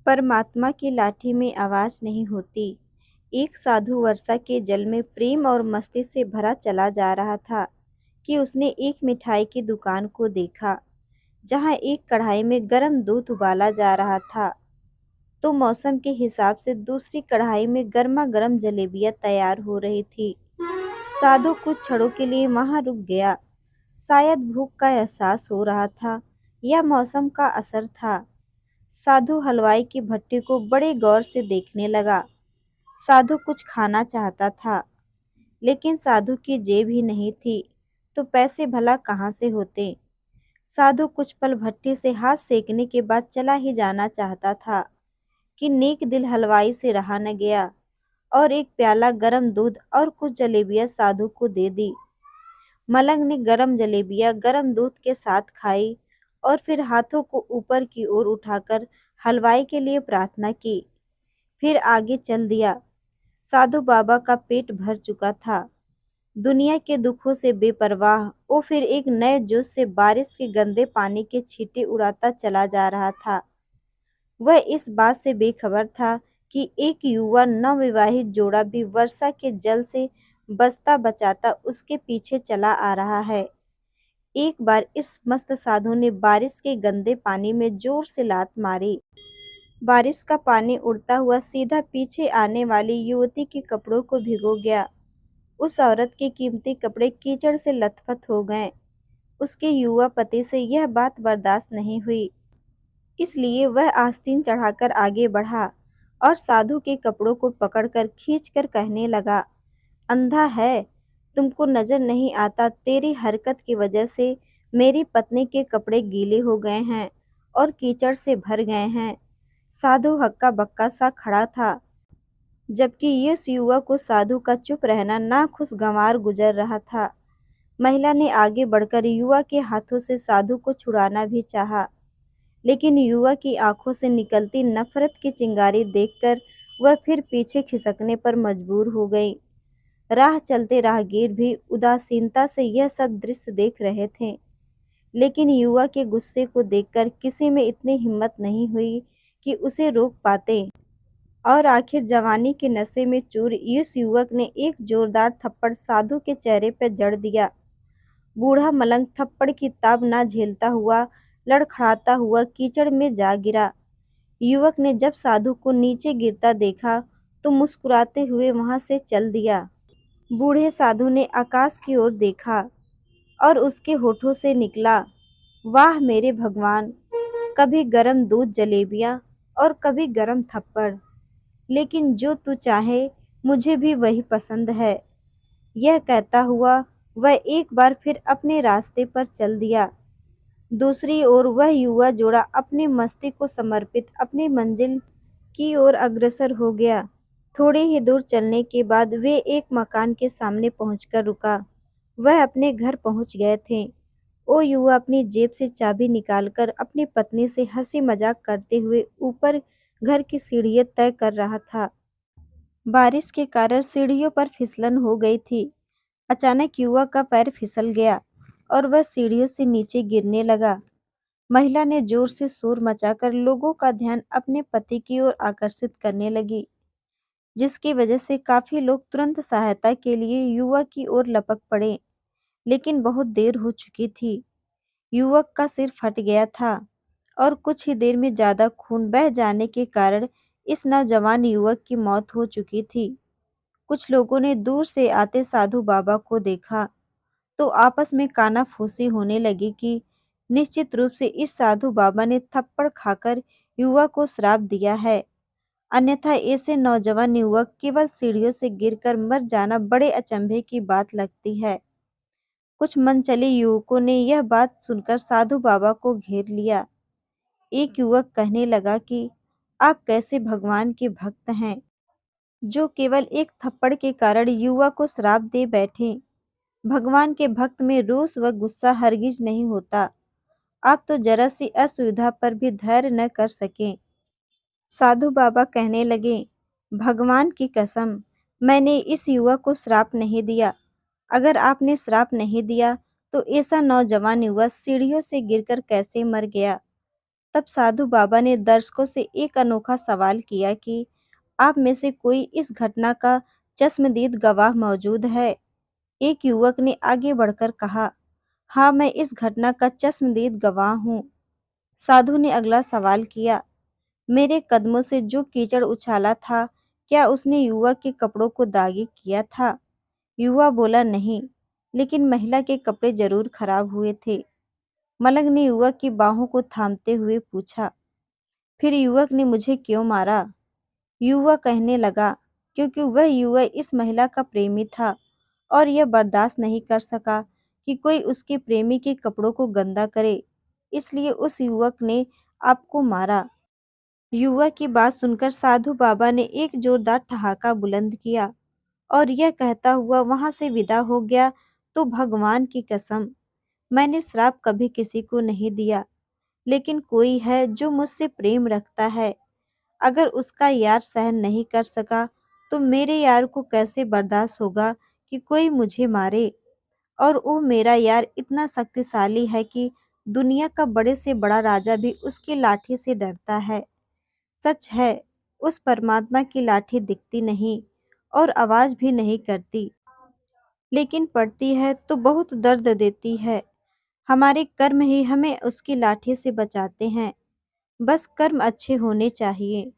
परमात्मा की लाठी में आवाज नहीं होती। एक साधु वर्षा के जल में प्रेम और मस्ती से भरा चला जा रहा था कि उसने एक मिठाई की दुकान को देखा, जहां एक कढ़ाई में गर्म दूध उबाला जा रहा था, तो मौसम के हिसाब से दूसरी कढ़ाई में गर्मा गर्म जलेबियां तैयार हो रही थी। साधु कुछ क्षणों के लिए वहां रुक गया। शायद भूख का एहसास हो रहा था या मौसम का असर था। साधु हलवाई की भट्टी को बड़े गौर से देखने लगा। साधु कुछ खाना चाहता था, लेकिन साधु की जेब ही नहीं थी, तो पैसे भला कहाँ से होते। साधु कुछ पल भट्टी से हाथ सेकने के बाद चला ही जाना चाहता था कि नेक दिल हलवाई से रहा न गया और एक प्याला गरम दूध और कुछ जलेबियां साधु को दे दी। मलंग ने गरम जलेबियां गरम दूध के साथ खाई और फिर हाथों को ऊपर की ओर उठाकर हलवाई के लिए प्रार्थना की। फिर आगे चल दिया। साधु बाबा का पेट भर चुका था। दुनिया के दुखों से बेपरवाह वो फिर एक नए जोश से बारिश के गंदे पानी के छींटे उड़ाता चला जा रहा था। वह इस बात से बेखबर था कि एक युवा नवविवाहित जोड़ा भी वर्षा के जल से बचता बचाता उसके पीछे चला आ रहा है। एक बार इस मस्त साधु ने बारिश के गंदे पानी में जोर से लात मारी। बारिश का पानी उड़ता हुआ सीधा पीछे आने वाली युवती के कपड़ों को भिगो गया। उस औरत के कीमती कपड़े कीचड़ से लथपथ हो गए। उसके युवा पति से यह बात बर्दाश्त नहीं हुई, इसलिए वह आस्तीन चढ़ाकर आगे बढ़ा और साधु के कपड़ों को पकड़कर खींचकर कहने लगा, अंधा है, तुमको नजर नहीं आता तेरी हरकत की वजह से मेरी पत्नी के कपड़े गीले हो गए हैं और कीचड़ से भर गए हैं। साधु हक्का बक्का सा खड़ा था, जबकि इस युवा को साधु का चुप रहना नाखुशगवार गुजर रहा था। महिला ने आगे बढ़कर युवा के हाथों से साधु को छुड़ाना भी चाहा, लेकिन युवा की आंखों से निकलती नफरत की चिंगारी देखकर वह फिर पीछे खिसकने पर मजबूर हो गई। राह चलते राहगीर भी उदासीनता से यह सब दृश्य देख रहे थे, लेकिन युवा के गुस्से को देखकर किसी में इतनी हिम्मत नहीं हुई कि उसे रोक पाते। और आखिर जवानी के नशे में चूर इस युवक ने एक जोरदार थप्पड़ साधु के चेहरे पर जड़ दिया। बूढ़ा मलंग थप्पड़ की ताब ना झेलता हुआ लड़खड़ाता हुआ कीचड़ में जा गिरा। युवक ने जब साधु को नीचे गिरता देखा तो मुस्कुराते हुए वहां से चल दिया। बूढ़े साधु ने आकाश की ओर देखा और उसके होठों से निकला, वाह मेरे भगवान, कभी गरम दूध जलेबियां और कभी गरम थप्पड़, लेकिन जो तू चाहे मुझे भी वही पसंद है। यह कहता हुआ वह एक बार फिर अपने रास्ते पर चल दिया। दूसरी ओर वह युवा जोड़ा अपनी मस्ती को समर्पित अपनी मंजिल की ओर अग्रसर हो गया। थोड़ी ही दूर चलने के बाद वे एक मकान के सामने पहुंचकर रुका। वह अपने घर पहुंच गए थे। वो युवा अपनी जेब से चाबी निकालकर अपनी पत्नी से हंसी मजाक करते हुए ऊपर घर की सीढ़ियां तय कर रहा था। बारिश के कारण सीढ़ियों पर फिसलन हो गई थी। अचानक युवा का पैर फिसल गया और वह सीढ़ियों से नीचे गिरने लगा। महिला ने जोर से शोर मचाकर लोगों का ध्यान अपने पति की ओर आकर्षित करने लगी, जिसकी वजह से काफी लोग तुरंत सहायता के लिए युवा की ओर लपक पड़े, लेकिन बहुत देर हो चुकी थी। युवक का सिर फट गया था और कुछ ही देर में ज्यादा खून बह जाने के कारण इस नौजवान युवक की मौत हो चुकी थी। कुछ लोगों ने दूर से आते साधु बाबा को देखा तो आपस में कानाफूसी होने लगी कि निश्चित रूप से इस साधु बाबा ने थप्पड़ खाकर युवा को श्राप दिया है, अन्यथा ऐसे नौजवान युवक केवल सीढ़ियों से गिरकर मर जाना बड़े अचंभे की बात लगती है। कुछ मनचले युवकों ने यह बात सुनकर साधु बाबा को घेर लिया। एक युवक कहने लगा कि आप कैसे भगवान के भक्त हैं, जो केवल एक थप्पड़ के कारण युवा को श्राप दे बैठे। भगवान के भक्त में रोष व गुस्सा हरगिज नहीं होता। आप तो जरा सी असुविधा पर भी धैर्य न कर सके। साधु बाबा कहने लगे, भगवान की कसम, मैंने इस युवा को श्राप नहीं दिया। अगर आपने श्राप नहीं दिया तो ऐसा नौजवान युवा सीढ़ियों से गिरकर कैसे मर गया। तब साधु बाबा ने दर्शकों से एक अनोखा सवाल किया कि आप में से कोई इस घटना का चश्मदीद गवाह मौजूद है? एक युवक ने आगे बढ़कर कहा, हाँ, मैं इस घटना का चश्मदीद गवाह हूँ। साधु ने अगला सवाल किया, मेरे कदमों से जो कीचड़ उछाला था, क्या उसने युवक के कपड़ों को दागी किया था? युवा बोला, नहीं, लेकिन महिला के कपड़े जरूर खराब हुए थे। मलंग ने युवक की बाहों को थामते हुए पूछा, फिर युवक ने मुझे क्यों मारा? युवक कहने लगा, क्योंकि वह युवक इस महिला का प्रेमी था और यह बर्दाश्त नहीं कर सका कि कोई उसके प्रेमी के कपड़ों को गंदा करे, इसलिए उस युवक ने आपको मारा। युवक की बात सुनकर साधु बाबा ने एक जोरदार ठहाका बुलंद किया और यह कहता हुआ वहां से विदा हो गया, तो भगवान की कसम, मैंने श्राप कभी किसी को नहीं दिया, लेकिन कोई है जो मुझसे प्रेम रखता है। अगर उसका यार सहन नहीं कर सका, तो मेरे यार को कैसे बर्दाश्त होगा कि कोई मुझे मारे? और वो मेरा यार इतना शक्तिशाली है कि दुनिया का बड़े से बड़ा राजा भी उसकी लाठी से डरता है। सच है, उस परमात्मा की लाठी दिखती नहीं और आवाज भी नहीं करती, लेकिन पड़ती है तो बहुत दर्द देती है। हमारे कर्म ही हमें उसकी लाठी से बचाते हैं। बस कर्म अच्छे होने चाहिए।